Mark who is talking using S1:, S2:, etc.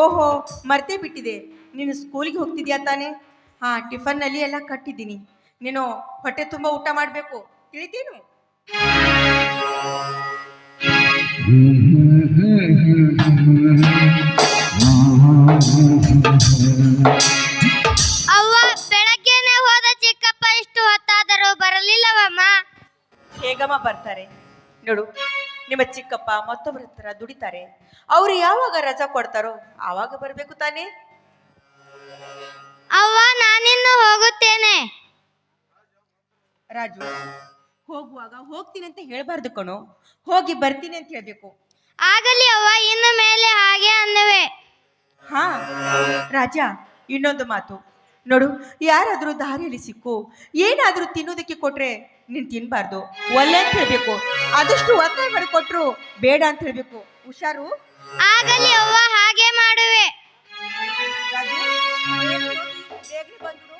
S1: ಓಹೋ, ಮರ್ತೇ ಬಿಟ್ಟಿದೆ. ನೀನು ಸ್ಕೂಲಿಗೆ ಹೋಗ್ತಿದ್ಯಾ ತಾನೆ? ಹಾಂ, ಟಿಫನ್ನಲ್ಲಿ ಎಲ್ಲ ಕಟ್ಟಿದ್ದೀನಿ. ನೀನು ಹೊಟ್ಟೆ ತುಂಬ ಊಟ ಮಾಡಬೇಕು, ತಿಳಿತೇನು?
S2: ಅವ್ವ, ಬೆಳಗ್ಗೆನೆ ಹೋದ ಚಿಕ್ಕಪ್ಪ ಇಷ್ಟು ಹೊತ್ತಾದರೂ ಬರಲಿಲ್ಲವಮ್ಮ.
S1: ಹೇಗಮ್ಮ ಬರ್ತಾರೆ? ನೋಡು, ನಿಮ್ಮ ಚಿಕ್ಕಪ್ಪ ಮತ್ತೊಬ್ಬರ ಹತ್ರ ದುಡಿತಾರೆ. ಅವರು ಯಾವಾಗ ರಜಾ ಕೊಡ್ತಾರೋ ಆವಾಗ ಬರಬೇಕು ತಾನೇ.
S2: ಅವ್ವ, ನಾನಿನ್ನು ಹೋಗುತ್ತೇನೆ.
S1: ರಾಜು, ಹೋಗುವಾಗ ಹೋಗ್ತೀನಿ ಅಂತ ಹೇಳ್ಬಾರ್ದು ಕಣೋ, ಹೋಗಿ ಬರ್ತೀನಿ ಅಂತ ಹೇಳ್ಬೇಕು.
S2: ಆಗಲಿ ಅವ್ವ, ಇನ್ನು ಮೇಲೆ ಹಾಗೆ ಅನ್ನುವೆ.
S1: ಹಾ ರಾಜ, ಇನ್ನೊಂದು ಮಾತು ನೋಡು, ಯಾರಾದ್ರೂ ದಾರಿಯಲ್ಲಿ ಸಿಕ್ಕು ಏನಾದ್ರೂ ತಿನ್ನೋದಕ್ಕೆ ಕೊಟ್ರೆ ನೀನ್ ತಿನ್ಬಾರ್ದು, ಒಲ್ಲೆ ಅಂತ ಹೇಳ್ಬೇಕು. ಆದಷ್ಟು ಒತ್ತಾಯ ಮಾಡಿ ಕೊಟ್ರು ಬೇಡ ಅಂತ ಹೇಳ್ಬೇಕು. ಹುಷಾರು.
S2: ಆಗಲಿ ಅವ್ವ, ಹಾಗೆ ಮಾಡುವೆ.
S1: ರಾಜು, ಬೇಗನೆ ಬಂದ್ರು.